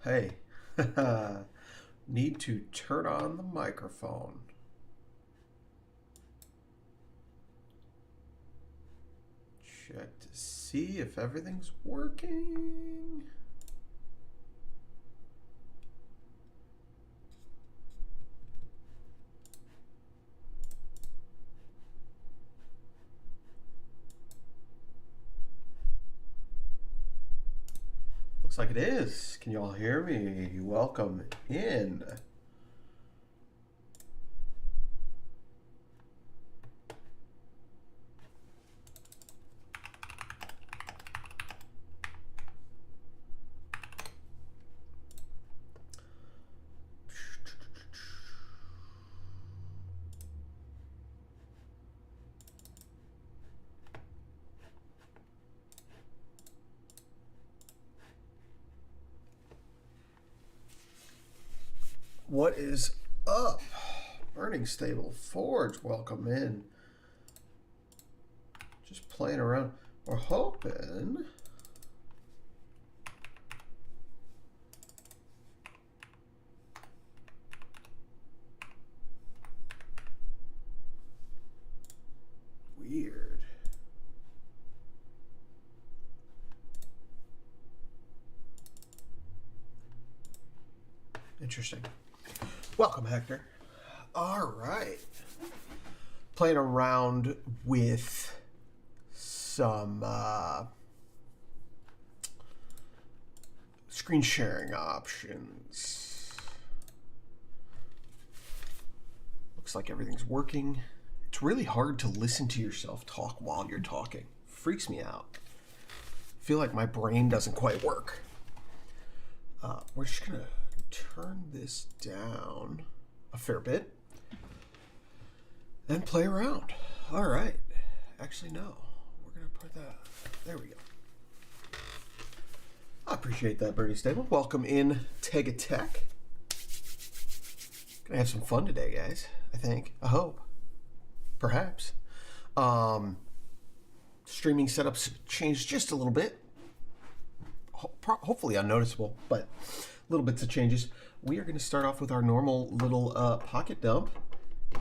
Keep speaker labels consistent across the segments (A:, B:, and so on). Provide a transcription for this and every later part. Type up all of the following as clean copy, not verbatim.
A: Hey, need to turn on the microphone. Check to see if everything's working. Looks like it is. Can you all hear me? Welcome in. What is up? Burning Stable Forge, welcome in. Just playing around. We're hoping. Weird. Interesting. Welcome, Hector. All right. Playing around with some screen sharing options. Looks like everything's working. It's really hard to listen to yourself talk while you're talking. Freaks me out. I feel like my brain doesn't quite work. We're just going to turn this down a fair bit and play around. All right. Actually, no. We're going to put that. There we go. I appreciate that, Birdie Stable. Welcome in, Tega Tech. Gonna have some fun today, guys. I think. I hope. Perhaps. Streaming setups changed just a little bit. Hopefully unnoticeable, but little bits of changes. We are going to start off with our normal little pocket dump,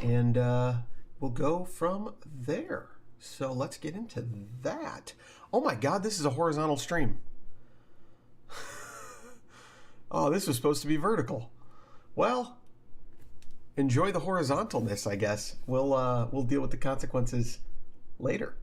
A: and we'll go from there. So let's get into that. Oh my God, this is a horizontal stream. Oh, this was supposed to be vertical. Well, enjoy the horizontalness, I guess. We'll deal with the consequences later,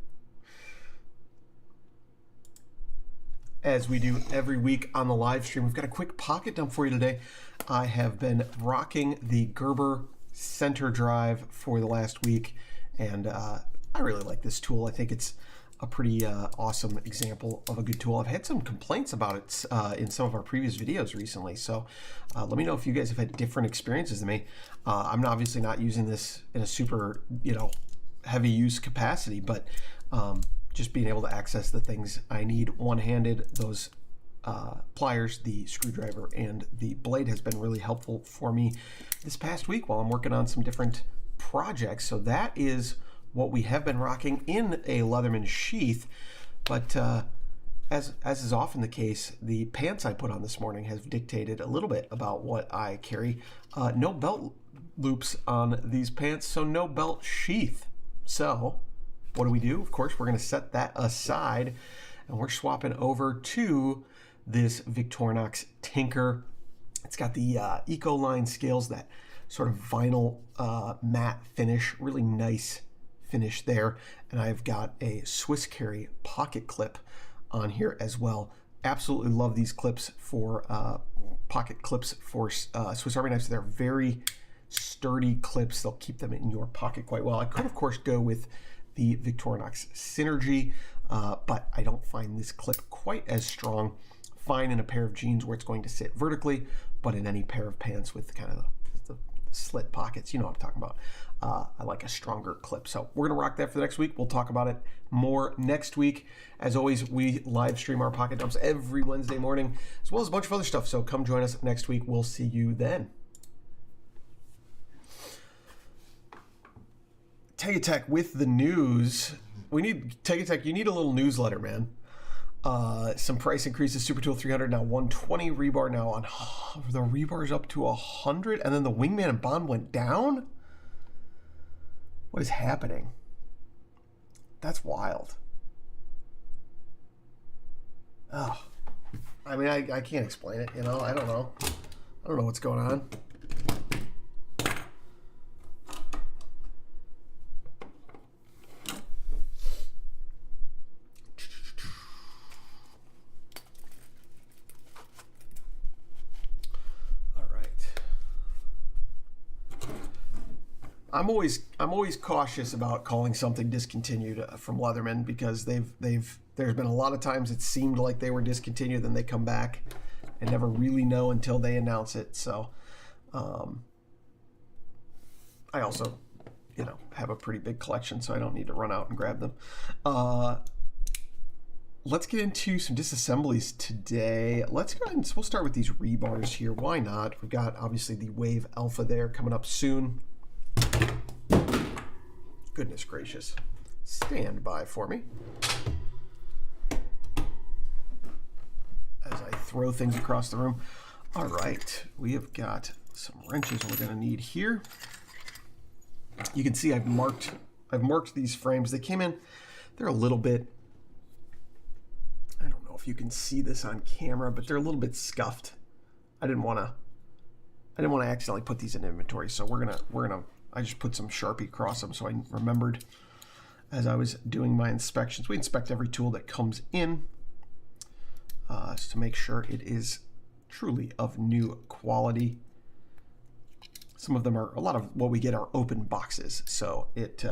A: as we do every week on the live stream. We've got a quick pocket dump for you today. I have been rocking the Gerber center drive for the last week, and I really like this tool. I think it's a pretty awesome example of a good tool. I've had some complaints about it in some of our previous videos recently, so let me know if you guys have had different experiences than me. I'm obviously not using this in a super, heavy use capacity, but just being able to access the things I need one-handed, those pliers, the screwdriver, and the blade has been really helpful for me this past week while I'm working on some different projects. So that is what we have been rocking in a Leatherman sheath. But as is often the case, the pants I put on this morning has dictated a little bit about what I carry. No belt loops on these pants, so no belt sheath. So what do? Of course, we're going to set that aside, and we're swapping over to this Victorinox Tinker. It's got the Ecoline scales, that sort of vinyl matte finish, really nice finish there. And I've got a Swiss Carry pocket clip on here as well. Absolutely love these clips for pocket clips for Swiss Army knives. They're very sturdy clips. They'll keep them in your pocket quite well. I could, of course, go with the Victorinox Synergy, but I don't find this clip quite as strong. Fine in a pair of jeans where it's going to sit vertically, but in any pair of pants with kind of the slit pockets, you know what I'm talking about. I like a stronger clip. So we're going to rock that for the next week. We'll talk about it more next week. As always, we live stream our pocket dumps every Wednesday morning, as well as a bunch of other stuff. So come join us next week. We'll see you then. Tega Tech with the news. Tega Tech, you need a little newsletter, man. Some price increases. Super Tool 300 now 120. Rebar now on the rebar's up to 100, and then the Wingman and Bond went down. What is happening? That's wild. Oh, I mean, I can't explain it. You know, I don't know. I don't know what's going on. I'm always cautious about calling something discontinued from Leatherman, because there's been a lot of times it seemed like they were discontinued, then they come back and never really know until they announce it. So I also, you know, have a pretty big collection, so I don't need to run out and grab them. Let's get into some disassemblies today. Let's go ahead and we'll start with these rebars here. Why not? We've got obviously the Wave Alpha there coming up soon. Goodness gracious. Stand by for me as I throw things across the room. All right, we have got some wrenches we're going to need here. You can see I've marked these frames. They came in, they're a little bit, I don't know if you can see this on camera, but they're a little bit scuffed. I didn't want to accidentally put these in inventory, so we're gonna I just put some Sharpie across them so I remembered as I was doing my inspections. We inspect every tool that comes in to make sure it is truly of new quality. Some of them are, a lot of what we get are open boxes, so it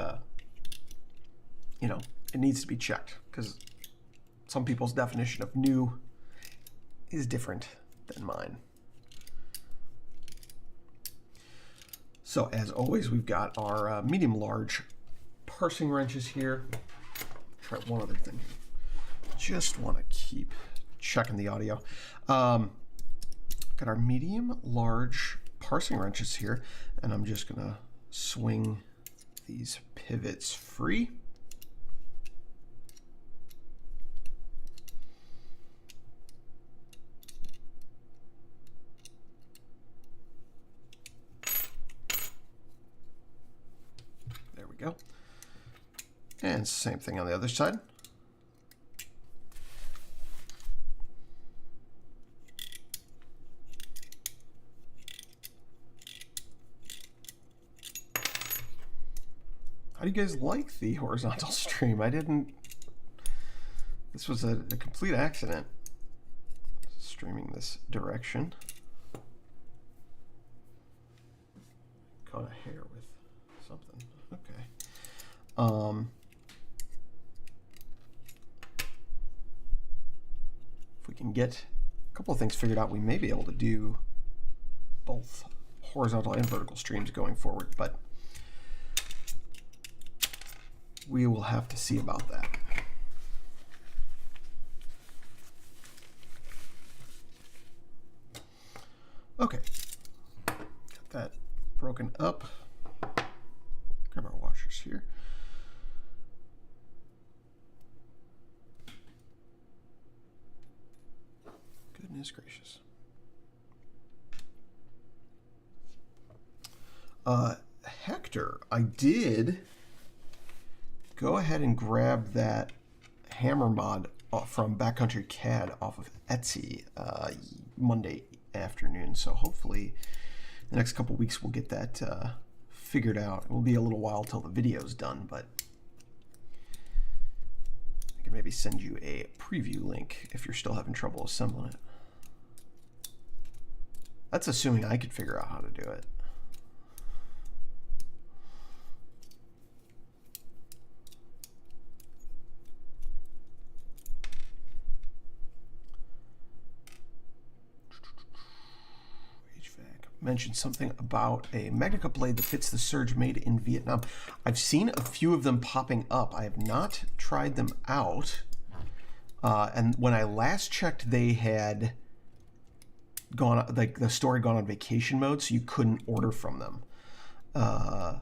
A: you know, it needs to be checked, because some people's definition of new is different than mine. So as always, we've got our medium-large parsing wrenches here. Try one other thing. Just want to keep checking the audio. Got our medium-large parsing wrenches here, and I'm just going to swing these pivots free. Go. And same thing on the other side. How do you guys like the horizontal stream? This was a complete accident, streaming this direction. Caught a hair with something. Okay. If we can get a couple of things figured out, we may be able to do both horizontal and vertical streams going forward, but we will have to see about that. Okay, got that broken up. Grab our washers here. Goodness gracious. Hector, I did go ahead and grab that hammer mod from Backcountry CAD off of Etsy Monday afternoon. So hopefully the next couple weeks we'll get that figured out. It will be a little while till the video's done, but I can maybe send you a preview link if you're still having trouble assembling it. That's assuming I could figure out how to do it. Mentioned something about a Magnica blade that fits the Surge made in Vietnam. I've seen a few of them popping up. I have not tried them out. And when I last checked, they had gone, like the store had gone on vacation mode, so you couldn't order from them. I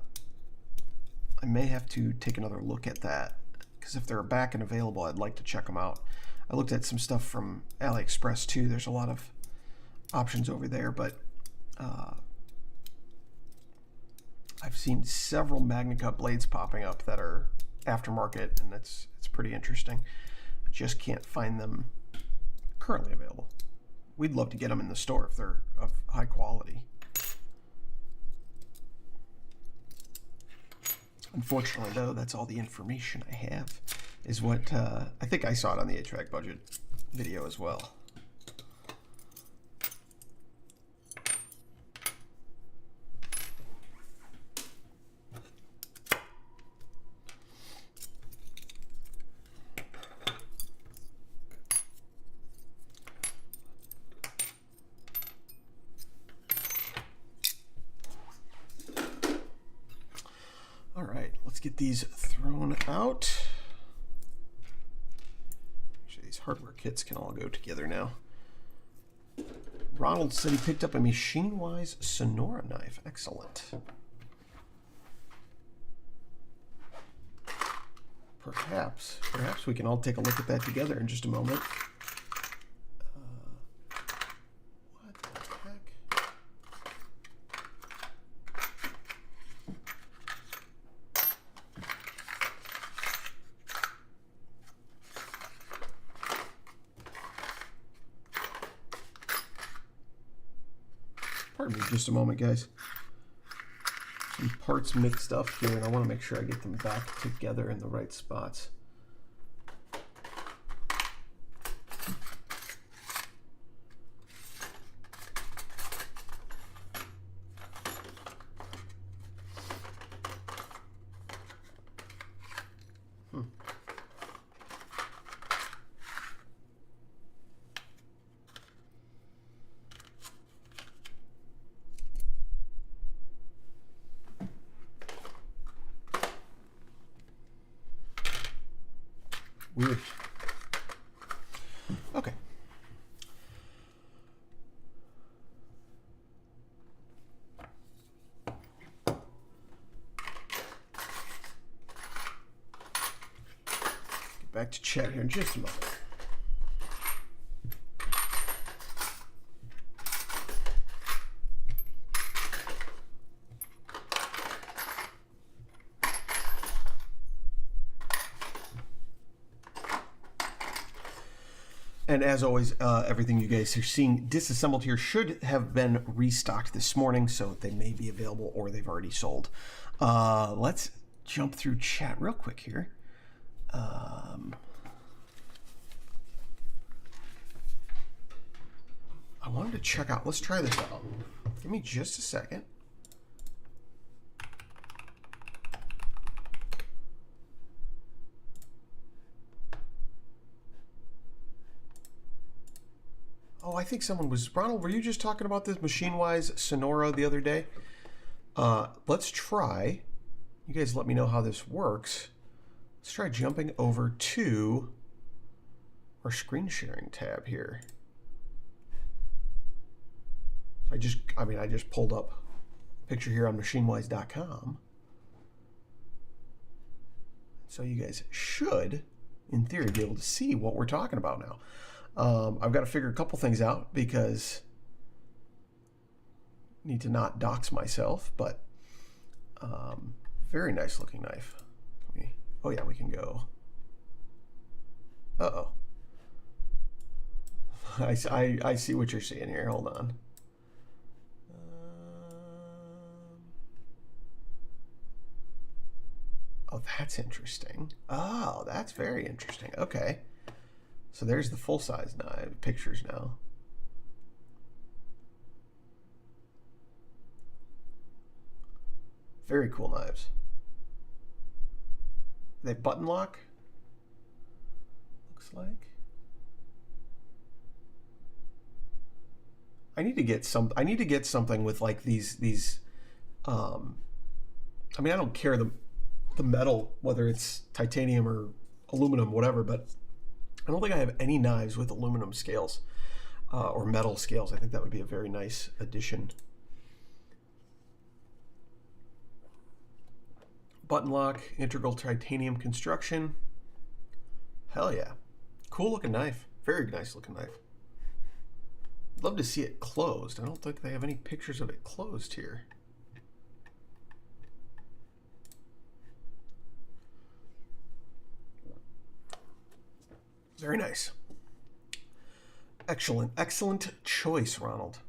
A: may have to take another look at that, because if they're back and available, I'd like to check them out. I looked at some stuff from AliExpress too. There's a lot of options over there, but I've seen several MagnaCut blades popping up that are aftermarket, and it's pretty interesting. I just can't find them currently available. We'd love to get them in the store if they're of high quality. Unfortunately, though, that's all the information I have, is what I think I saw it on the HVAC budget video as well. All right, let's get these thrown out. Actually, these hardware kits can all go together now. Ronald said he picked up a Machine-Wise Sonora knife. Excellent. Perhaps we can all take a look at that together in just a moment. What the heck? Pardon me just a moment, guys. Some parts mixed up here, and I want to make sure I get them back together in the right spots. Weird. Okay. Get back to chat here in just a moment. And as always, everything you guys are seeing disassembled here should have been restocked this morning, so they may be available or they've already sold. Let's jump through chat real quick here. I wanted to check out, let's try this out. Give me just a second. Oh, I think someone was, Ronald, were you just talking about this Machine-Wise Sonora the other day? Let's try, you guys let me know how this works. Let's try jumping over to our screen sharing tab here. So I just pulled up a picture here on machinewise.com. So you guys should, in theory, be able to see what we're talking about now. I've got to figure a couple things out because I need to not dox myself, but very nice looking knife. Oh yeah, we can go. Uh-oh. I see what you're seeing here. Hold on. Oh, that's interesting. Oh, that's very interesting. Okay. So there's the full-size knife pictures now. Very cool knives. They button lock? Looks like. I need to get something with like these I mean, I don't care the metal, whether it's titanium or aluminum, whatever, but I don't think I have any knives with aluminum scales or metal scales. I think that would be a very nice addition. Button lock, integral titanium construction. Hell yeah. Cool looking knife. Very nice looking knife. Love to see it closed. I don't think they have any pictures of it closed here. Very nice. Excellent. Excellent choice, Ronald.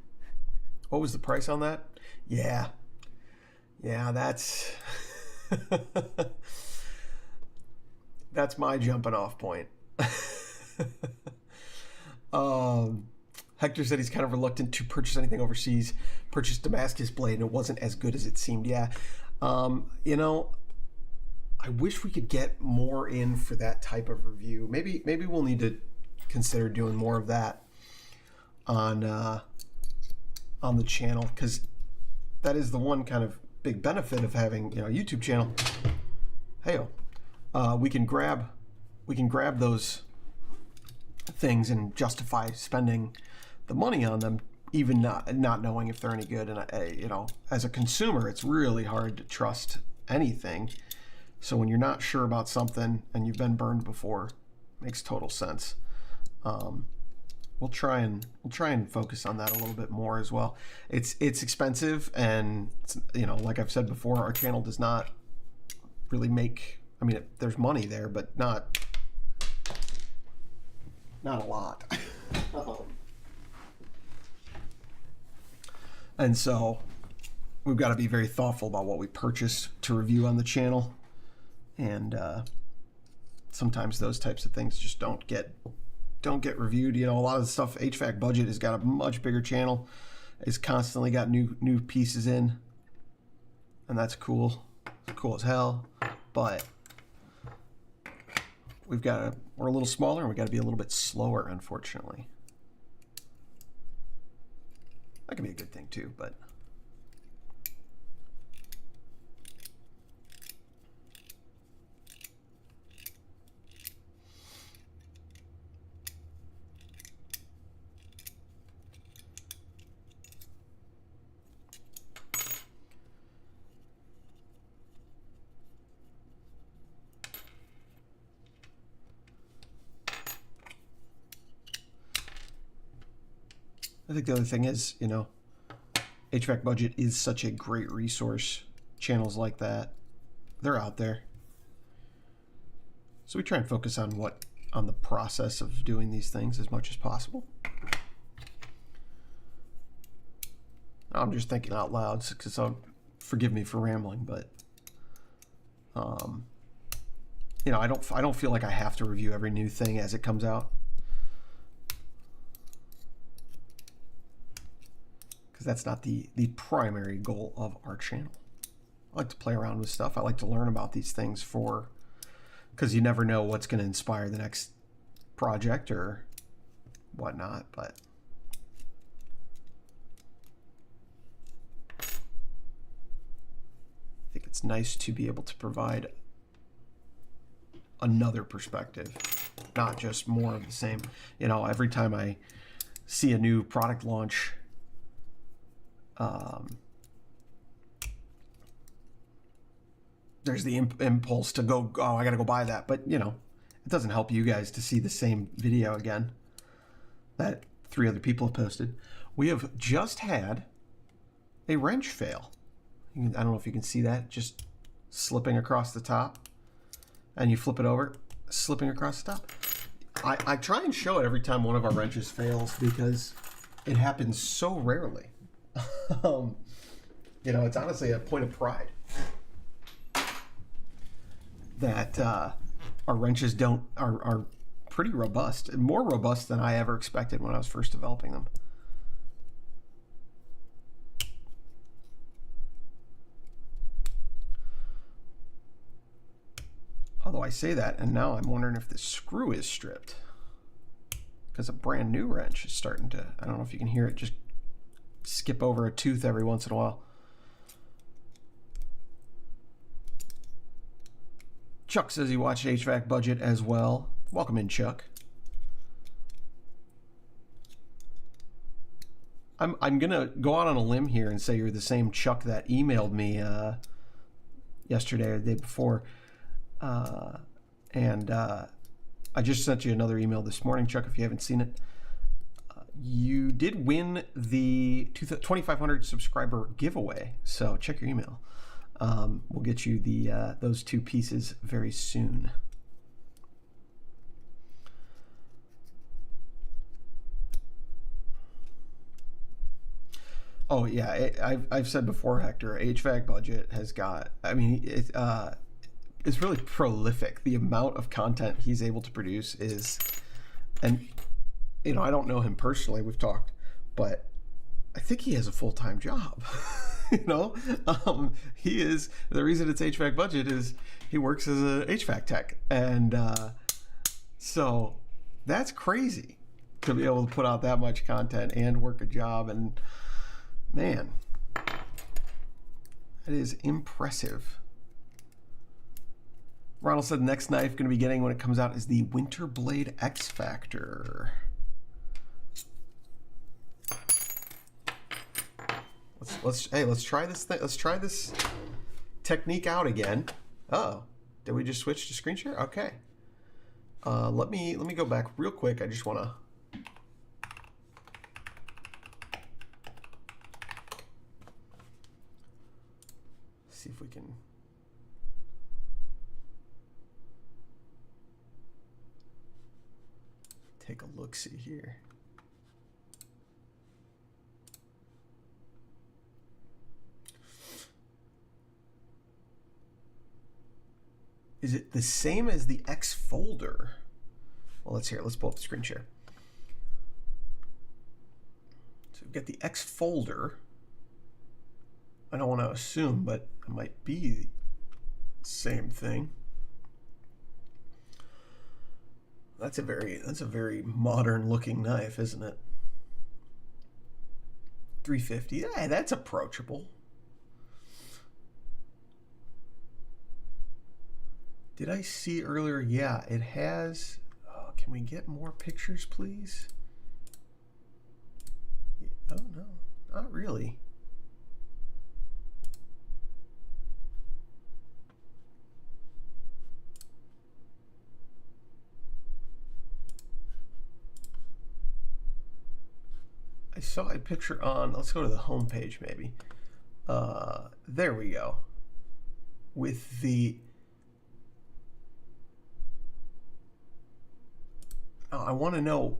A: What was the price on that? Yeah. Yeah, that's... that's my jumping off point. Hector said he's kind of reluctant to purchase anything overseas. Purchased Damascus blade and it wasn't as good as it seemed. Yeah. You know, I wish we could get more in for that type of review. Maybe we'll need to consider doing more of that on the channel, because that is the one kind of big benefit of having, you know, a YouTube channel. Hey-o. We can grab those things and justify spending the money on them, even not knowing if they're any good. And you know, as a consumer, it's really hard to trust anything. So when you're not sure about something and you've been burned before, it makes total sense. We'll try and focus on that a little bit more as well. It's expensive, and it's, you know, like I've said before, our channel does not really make. I mean, there's money there, but not a lot. And so we've got to be very thoughtful about what we purchase to review on the channel. And sometimes those types of things just don't get reviewed. You know, a lot of the stuff, HVAC Budget has got a much bigger channel. It's constantly got new pieces in, and that's cool. It's cool as hell. But we're a little smaller, and we got to be a little bit slower, unfortunately. That can be a good thing too, but I think the other thing is, you know, HVAC Budget is such a great resource. Channels like that, they're out there. So we try and focus on the process of doing these things as much as possible. I'm just thinking out loud, so forgive me for rambling, but you know, I don't feel like I have to review every new thing as it comes out. Because that's not the primary goal of our channel. I like to play around with stuff. I like to learn about these things because you never know what's going to inspire the next project or whatnot. But I think it's nice to be able to provide another perspective, not just more of the same. You know, every time I see a new product launch, there's the impulse to go, oh, I gotta go buy that. But, you know, it doesn't help you guys to see the same video again that 3 other people have posted. We have just had a wrench fail. I don't know if you can see that, just slipping across the top. And you flip it over, slipping across the top. I try and show it every time one of our wrenches fails because it happens so rarely. You know, it's honestly a point of pride that our wrenches are pretty robust, more robust than I ever expected when I was first developing them. Although I say that, and now I'm wondering if the screw is stripped, because a brand new wrench is starting to, I don't know if you can hear it, just skip over a tooth every once in a while. Chuck says he watched HVAC Budget as well. Welcome in, Chuck. I'm gonna go out on a limb here and say you're the same Chuck that emailed me yesterday or the day before, and I just sent you another email this morning, Chuck, if you haven't seen it. You did win the 2,500 subscriber giveaway, so check your email. We'll get you those two pieces very soon. Oh yeah, I've said before, Hector, HVAC budget has got. I mean, it's really prolific. The amount of content he's able to produce is, and you know, I don't know him personally. We've talked, but I think he has a full-time job. You know, he is, the reason it's HVAC budget is he works as a HVAC tech, and so that's crazy to be able to put out that much content and work a job. And man, that is impressive. Ronald said the next knife going to be getting when it comes out is the Winter Blade X Factor. Let's try this thing. Let's try this technique out again. Oh, did we just switch to screen share? Okay. Let me go back real quick. I just want to. See if we can. Take a look-see here. Is it the same as the X folder? Well, let's pull up the screen share. So we've got the X folder. I don't want to assume, but it might be the same thing. That's a very modern looking knife, isn't it? 350. Yeah, that's approachable. Did I see earlier? Yeah, it has. Oh, can we get more pictures, please? Oh no, not really. I saw a picture on, let's go to the home page maybe. There we go. With the, I want to know,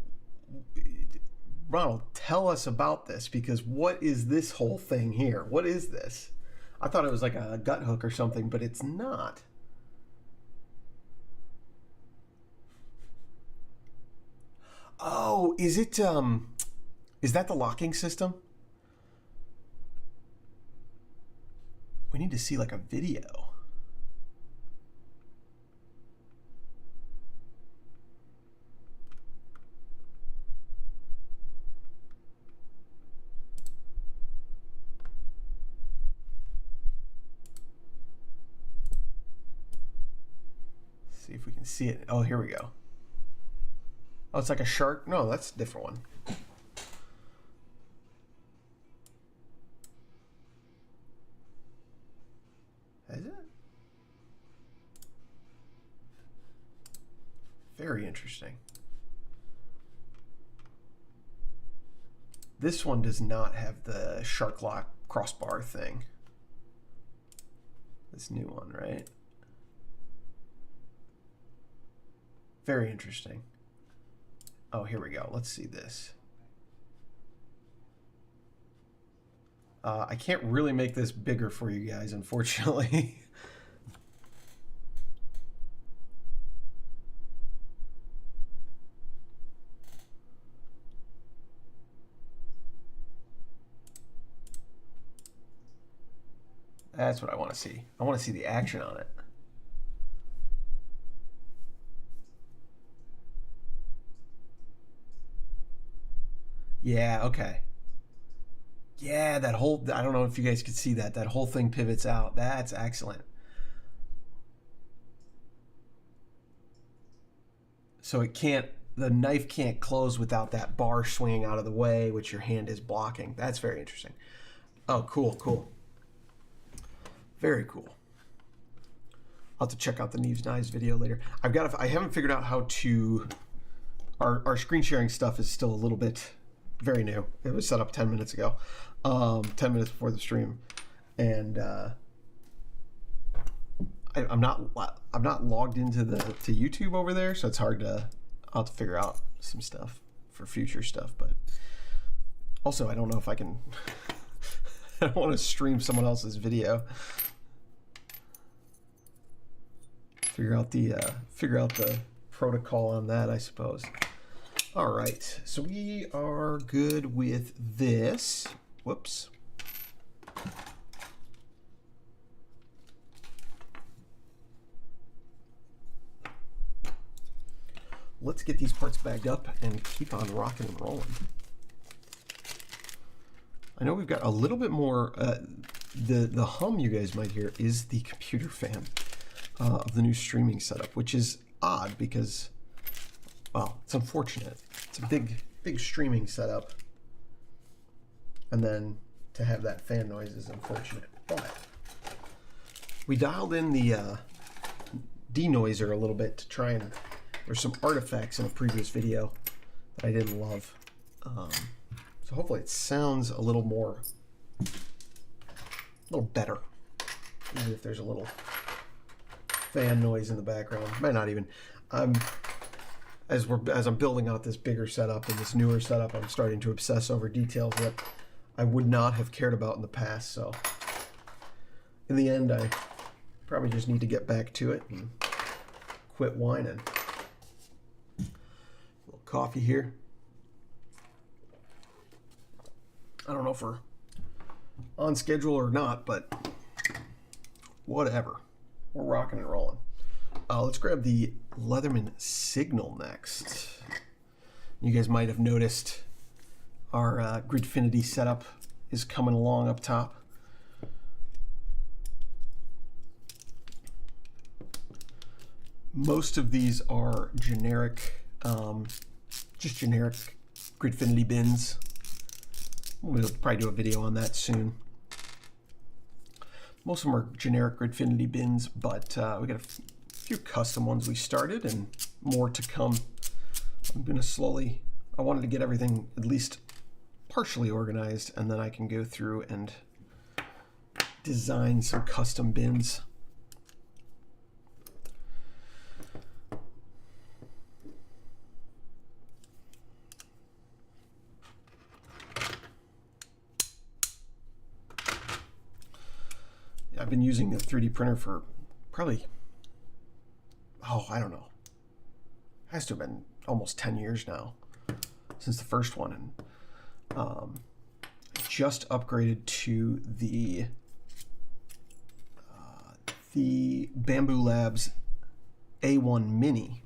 A: Ronald, tell us about this, because what is this whole thing here? What is this? I thought it was like a gut hook or something, but it's not. Oh, is it, is that the locking system? We need to see like a video. See if we can see it. Oh, here we go. Oh, it's like a shark. No, that's a different one. Is it? Very interesting. This one does not have the shark lock crossbar thing. This new one, right? Very interesting. Oh, here we go. Let's see this. I can't really make this bigger for you guys, unfortunately. That's what I want to see. I want to see the action on it. Yeah, okay. Yeah, that whole, I don't know if you guys could see that. That whole thing pivots out. That's excellent. So it can't, the knife can't close without that bar swinging out of the way, which your hand is blocking. That's very interesting. Oh, cool, cool. Very cool. I'll have to check out the Neves Knives video later. I haven't figured out how to. Our screen sharing stuff is still a little bit very new. It was set up 10 minutes ago, 10 minutes before the stream, and I'm not logged into to YouTube over there, so it's hard to. I'll have to figure out some stuff for future stuff, but also I don't know if I can. I don't want to stream someone else's video. Figure out the protocol on that, I suppose. All right, so we are good with this. Whoops. Let's get these parts bagged up and keep on rocking and rolling. I know we've got a little bit more, the hum you guys might hear is the computer fan of the new streaming setup, which is odd because, well, it's unfortunate. It's a big streaming setup, and then to have that fan noise is unfortunate. But we dialed in the denoiser a little bit to try and, there's some artifacts in a previous video that I didn't love. So hopefully it sounds a little better, even if there's a little fan noise in the background. Might not even. As I'm building out this bigger setup and this newer setup, I'm starting to obsess over details that I would not have cared about in the past. So in the end, I probably just need to get back to it and quit whining. A little coffee here. I don't know if we're on schedule or not, but whatever. We're rocking and rolling. Let's grab the Leatherman Signal next. You guys might have noticed our Gridfinity setup is coming along up top. Most of these are generic, just generic Gridfinity bins. We'll probably do a video on that soon. Most of them are generic Gridfinity bins, but we got a few custom ones we started and more to come. I'm gonna slowly, I wanted to get everything at least partially organized, and then I can go through and design some custom bins. I've been using the 3D printer for probably, I don't know. Has to have been almost 10 years now since the first one, and I just upgraded to the Bamboo Labs A1 Mini,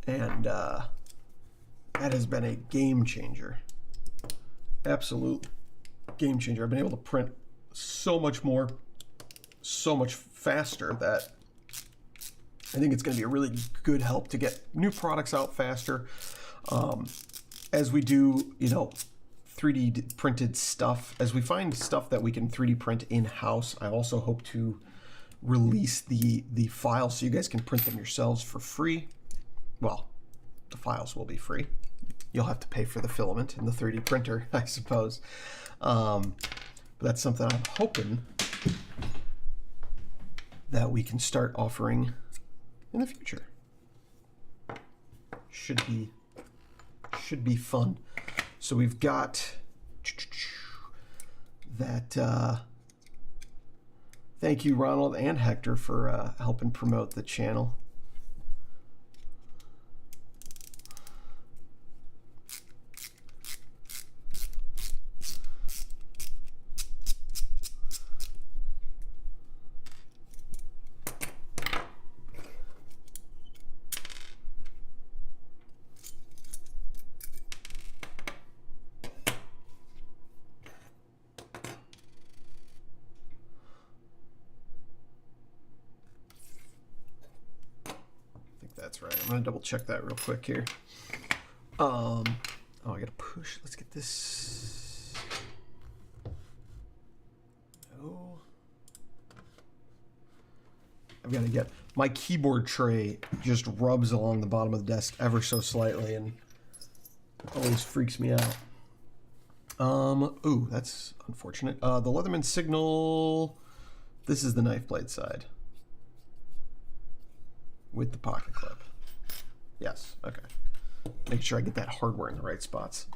A: and that has been a game changer. Absolute game changer. I've been able to print so much more, so much faster, that I think it's going to be a really good help to get new products out faster. As we do, 3D printed stuff, as we find stuff that we can 3D print in-house, I also hope to release the files so you guys can print them yourselves for free. Well, the files will be free. You'll have to pay for the filament and the 3D printer, I suppose. But that's something I'm hoping that we can start offering in the future. Should be fun. So we've got that. Thank you, Ronald and Hector, for helping promote the channel. That's right. I'm gonna double check that real quick here. Oh, I gotta push. Let's get this. Oh, I've got to get my keyboard tray just rubs along the bottom of the desk ever so slightly and always freaks me out. Ooh, that's unfortunate. The Leatherman signal. This is the knife blade side with the pocket clip. Yes, okay. Make sure I get that hardware in the right spots.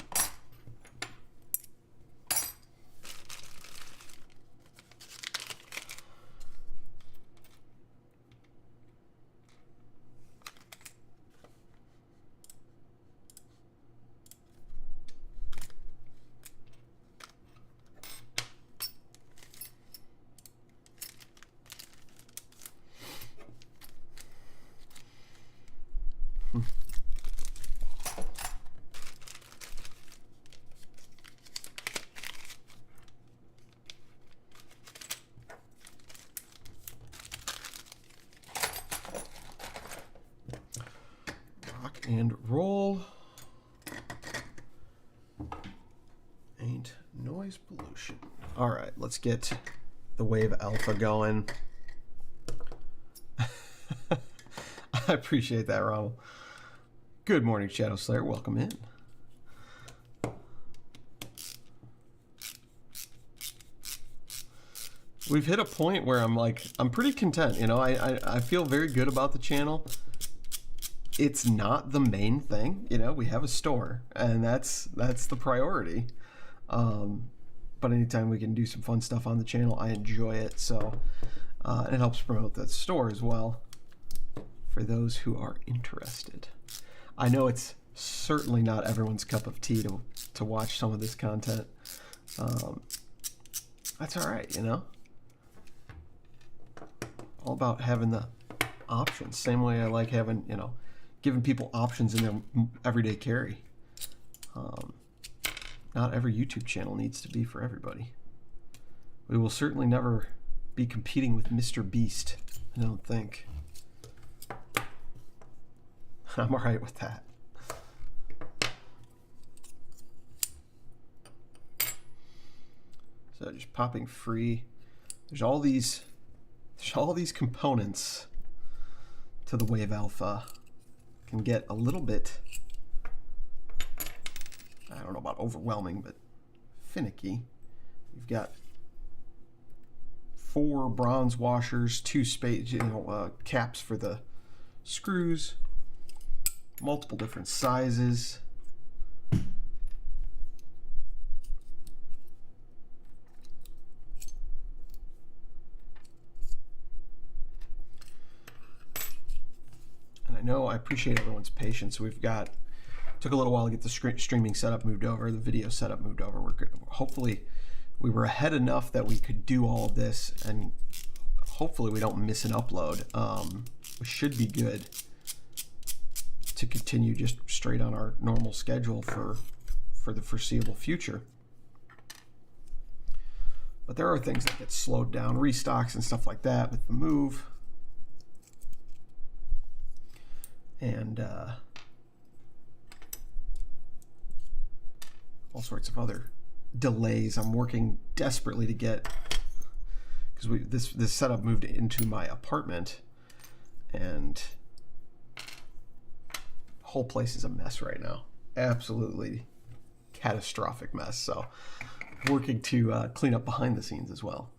A: And roll. Ain't noise pollution. All right, let's get the Wave Alpha going. I appreciate that, Ronald. Good morning, Shadow Slayer. Welcome in. We've hit a point where I'm pretty content. You know, I feel very good about the channel. It's not the main thing, you know. We have a store, and that's the priority. But anytime we can do some fun stuff on the channel, I enjoy it. So and it helps promote the store as well for those who are interested. I know it's certainly not everyone's cup of tea to watch some of this content. That's all right, you know. All about having the options. Same way I like having, you know, giving people options in their everyday carry. Not every YouTube channel needs to be for everybody. We will certainly never be competing with Mr. Beast, I don't think. I'm all right with that. So just popping free. There's all these components to the Wave Alpha. Can get a little bit, I don't know about overwhelming, but finicky. You've got 4 bronze washers, 2 caps for the screws, multiple different sizes. No, I appreciate everyone's patience. We've got, took a little while to get the streaming setup moved over, the video setup moved over. Hopefully we were ahead enough that we could do all of this, and hopefully we don't miss an upload. We should be good to continue just straight on our normal schedule for the foreseeable future. But there are things that get slowed down, restocks and stuff like that with the move. And all sorts of other delays. I'm working desperately to get, because this setup moved into my apartment, and the whole place is a mess right now. Absolutely catastrophic mess. So working to clean up behind the scenes as well.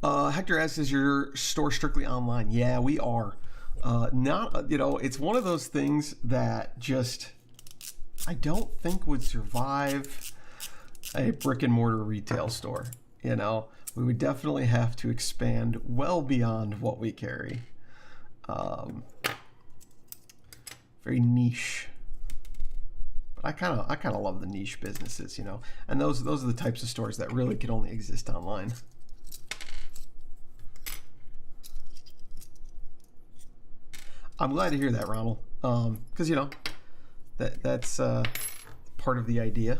A: Hector asks, is your store strictly online? Yeah, we are. Not, you know, it's one of those things that just, I don't think would survive a brick and mortar retail store. You know, we would definitely have to expand well beyond what we carry. Very niche. But I kind of love the niche businesses, you know, and those are the types of stores that really could only exist online. I'm glad to hear that, Ronald, because you know that's part of the idea.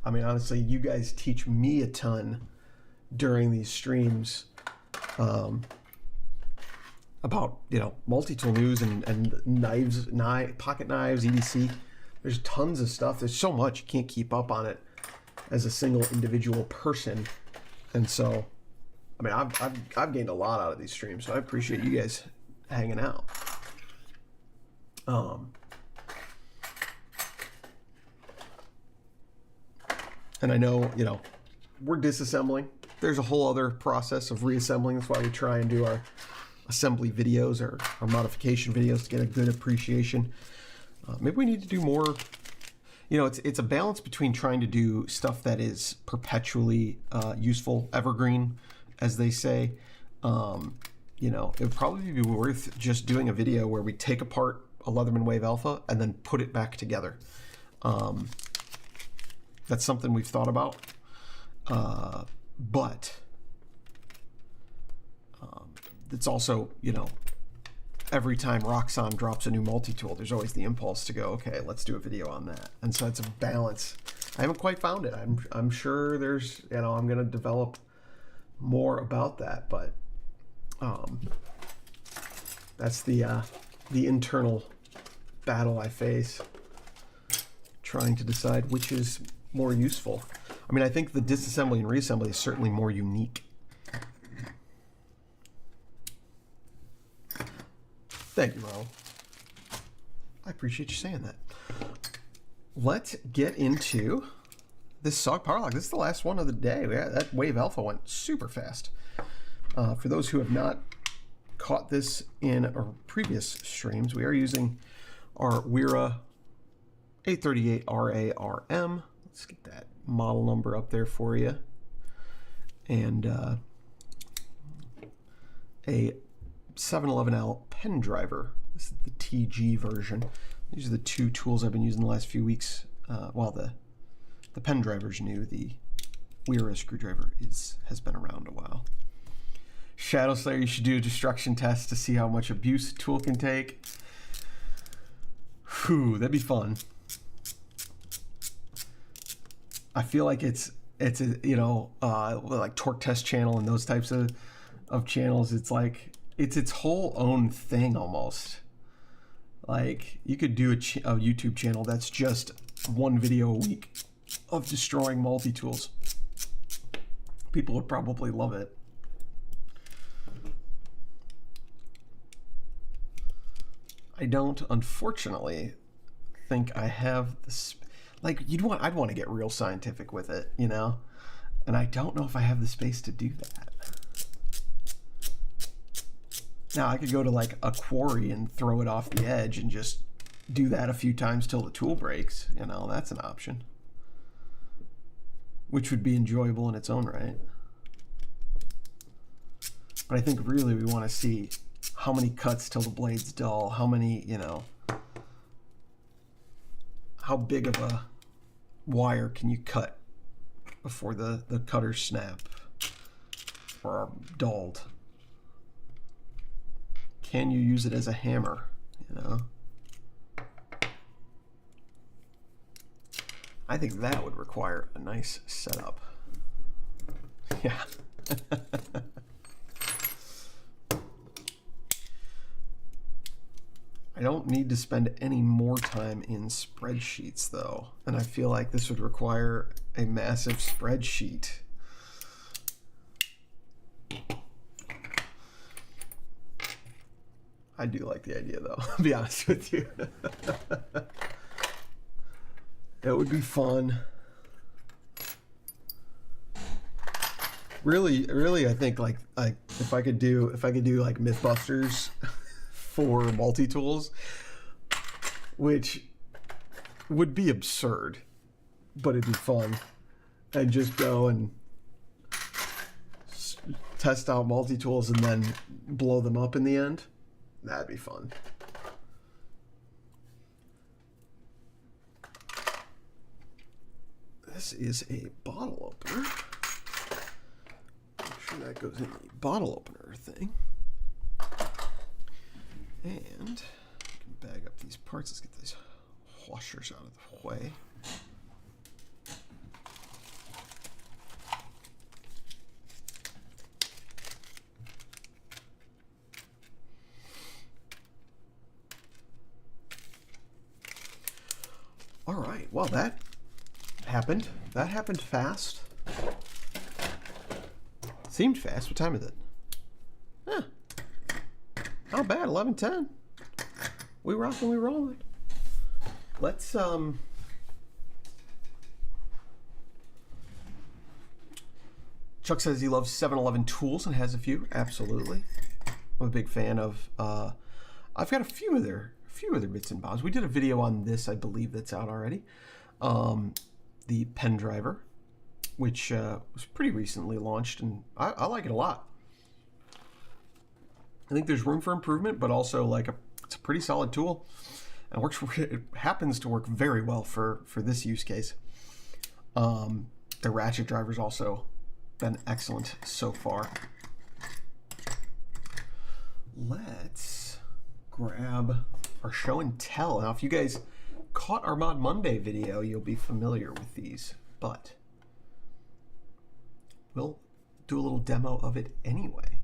A: I mean, honestly, you guys teach me a ton during these streams about, you know, multi-tool news and knives, pocket knives, EDC. There's tons of stuff. There's so much, you can't keep up on it as a single individual person. And so, I mean, I've gained a lot out of these streams, so I appreciate you guys hanging out. And I know, you know, we're disassembling. There's a whole other process of reassembling. That's why we try and do our assembly videos or our modification videos to get a good appreciation. Maybe we need to do more. You know, it's a balance between trying to do stuff that is perpetually useful, evergreen, as they say. You know, it would probably be worth just doing a video where we take apart a Leatherman Wave Alpha and then put it back together. That's something we've thought about. But it's also, you know, every time Roxxon drops a new multi-tool, there's always the impulse to go, okay, let's do a video on that. And so it's a balance. I haven't quite found it. I'm sure there's, you know, I'm going to develop more about that, but that's the internal battle I face, trying to decide which is more useful. I mean, I think the disassembly and reassembly is certainly more unique. Thank you, Ro. I appreciate you saying that. Let's get into this SOG Power Lock. This is the last one of the day. That Wave Alpha went super fast. For those who have not caught this in our previous streams, we are using our Wera 838 RARM. Let's get that model number up there for you. And a 711L pen driver. This is the TG version. These are the two tools I've been using the last few weeks. While the pen driver's new, the Wera screwdriver has been around a while. Shadow Slayer, you should do a destruction test to see how much abuse a tool can take. Whew, that'd be fun. I feel like it's a, you know, like Torque Test channel and those types of channels. It's like it's whole own thing almost. Like you could do a YouTube channel that's just one video a week of destroying multi-tools. People would probably love it. I don't, unfortunately, think I have this. Like I'd want to get real scientific with it, you know, and I don't know if I have the space to do that. Now I could go to like a quarry and throw it off the edge and just do that a few times till the tool breaks. You know, that's an option, which would be enjoyable in its own right. But I think really we want to see how many cuts till the blade's dull, how many, you know, how big of a wire can you cut before the cutters snap or are dulled? Can you use it as a hammer, you know? I think that would require a nice setup. Yeah. I don't need to spend any more time in spreadsheets though, and I feel like this would require a massive spreadsheet. I do like the idea though, I'll be honest with you. That would be fun. Really I think like if I could do like Mythbusters for multi-tools, which would be absurd, but it'd be fun, and just go and test out multi-tools and then blow them up in the end. That'd be fun. This is a bottle opener. Make sure that goes in the bottle opener thing. And I can bag up these parts. Let's get these washers out of the way. All right, well, that happened. That happened fast. Seemed fast. What time is it? Yeah. Not bad. 11:10. We rocking, we rolling. Let's Chuck says he loves 7-Eleven tools and has a few. Absolutely. I'm a big fan of I've got a few of their bits and bobs. We did a video on this, I believe, that's out already. The pen driver, which was pretty recently launched, and I like it a lot. I think there's room for improvement, but also like it's a pretty solid tool, and it happens to work very well for this use case. The ratchet driver's also been excellent so far. Let's grab our show and tell. Now, if you guys caught our Mod Monday video, you'll be familiar with these, but we'll do a little demo of it anyway.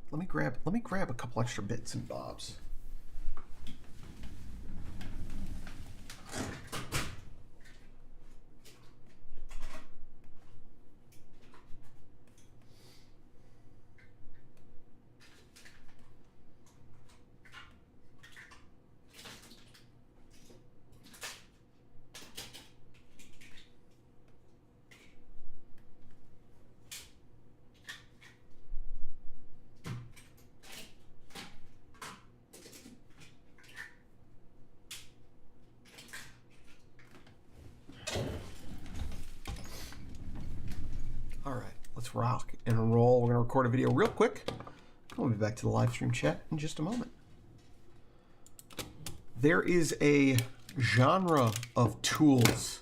A: Let me grab a couple extra bits and bobs. Let's rock and roll. We're going to record a video real quick. We'll be back to the live stream chat in just a moment. There is a genre of tools,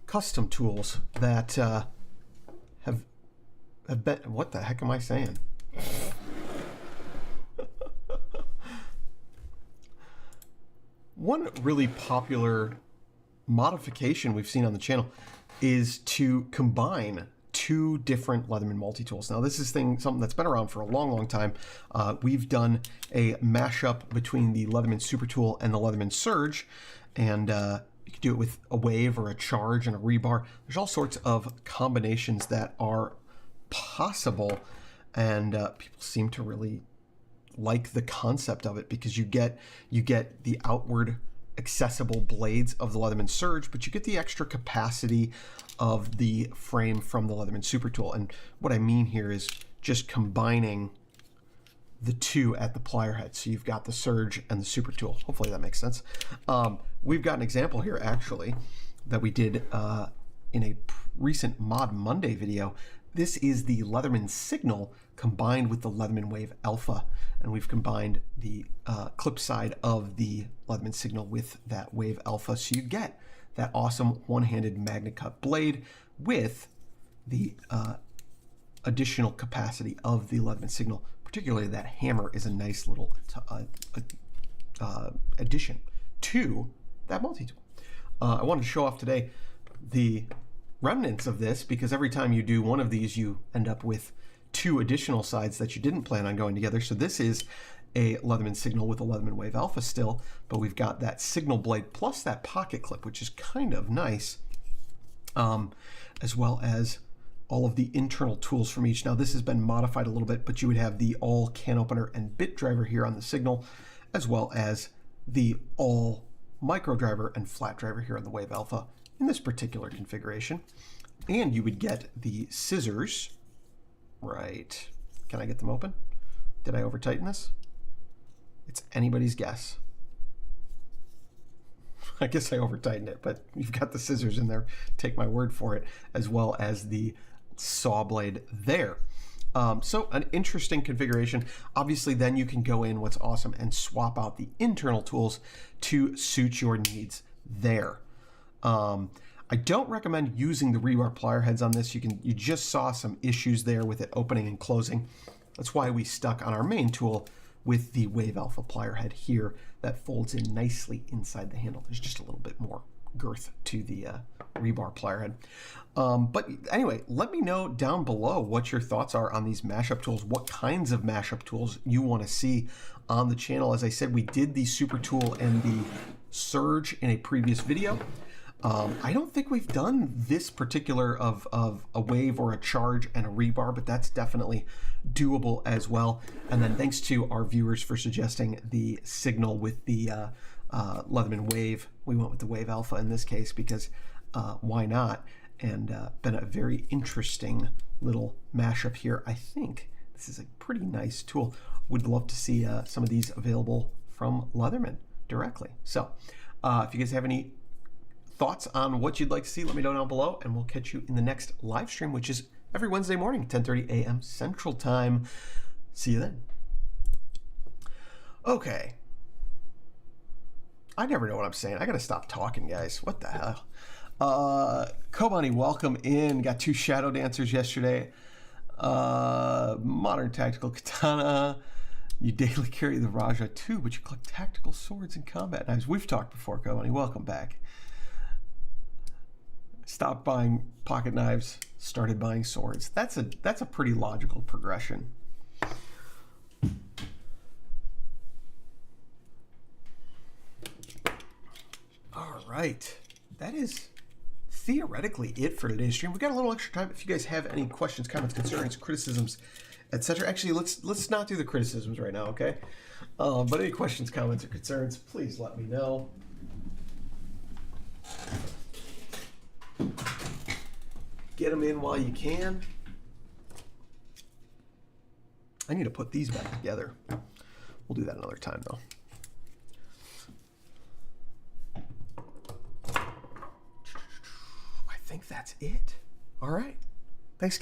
A: custom tools, that have been... What the heck am I saying? One really popular modification we've seen on the channel is to combine two different Leatherman multi-tools. Now, this is something that's been around for a long, long time. We've done a mashup between the Leatherman Super Tool and the Leatherman Surge, and you can do it with a wave or a charge and a rebar. There's all sorts of combinations that are possible, and people seem to really like the concept of it, because you get the outward accessible blades of the Leatherman Surge, but you get the extra capacity of the frame from the Leatherman Super Tool. And what I mean here is just combining the two at the plier head. So you've got the Surge and the Super Tool. Hopefully that makes sense. We've got an example here, actually, that we did in a recent Mod Monday video. This is the Leatherman Signal combined with the Leatherman Wave Alpha, and we've combined the clip side of the Leatherman Signal with that Wave Alpha, so you get that awesome one-handed magnet cut blade with the additional capacity of the Leatherman Signal. Particularly that hammer is a nice little addition to that multi-tool. I wanted to show off today the remnants of this, because every time you do one of these, you end up with two additional sides that you didn't plan on going together. So this is a Leatherman Signal with a Leatherman Wave Alpha still, but we've got that signal blade plus that pocket clip, which is kind of nice, as well as all of the internal tools from each. Now, this has been modified a little bit, but you would have the all can opener and bit driver here on the Signal, as well as the all micro driver and flat driver here on the Wave Alpha in this particular configuration. And you would get the scissors, right? Can I get them open? Did I over tighten this? It's anybody's guess. I guess I over tightened it, but you've got the scissors in there, take my word for it, as well as the saw blade there. So an interesting configuration. Obviously, then you can go in, what's awesome, and swap out the internal tools to suit your needs there. I don't recommend using the rebar plier heads on this. You just saw some issues there with it opening and closing. That's why we stuck on our main tool with the Wave Alpha plier head here that folds in nicely inside the handle. There's just a little bit more girth to the rebar plier head. But anyway, let me know down below what your thoughts are on these mashup tools, what kinds of mashup tools you want to see on the channel. As I said, we did the Super Tool and the Surge in a previous video. I don't think we've done this particular of a wave or a charge and a rebar, but that's definitely doable as well. And then thanks to our viewers for suggesting the signal with the Leatherman wave. We went with the wave alpha in this case because why not? And been a very interesting little mashup here. I think this is a pretty nice tool. Would love to see some of these available from Leatherman directly. So if you guys have any thoughts on what you'd like to see, let me know down below, and we'll catch you in the next live stream, which is every Wednesday morning, 10:30 a.m. Central Time. See you then. Okay. I never know what I'm saying. I gotta stop talking, guys. What the hell? Kobani, welcome in. Got 2 Shadow Dancers yesterday. Modern Tactical Katana. You daily carry the Raja too, but you collect tactical swords and combat knives. We've talked before, Kobani. Welcome back. Stopped buying pocket knives, started buying swords. That's a pretty logical progression. All right, that is theoretically it for today's stream. We got a little extra time. If you guys have any questions, comments, concerns, criticisms, etc. Actually, let's not do the criticisms right now, okay? But any questions, comments, or concerns, please let me know. Get them in while you can. I need to put these back together. We'll do that another time, though. I think that's it. All right. Thanks.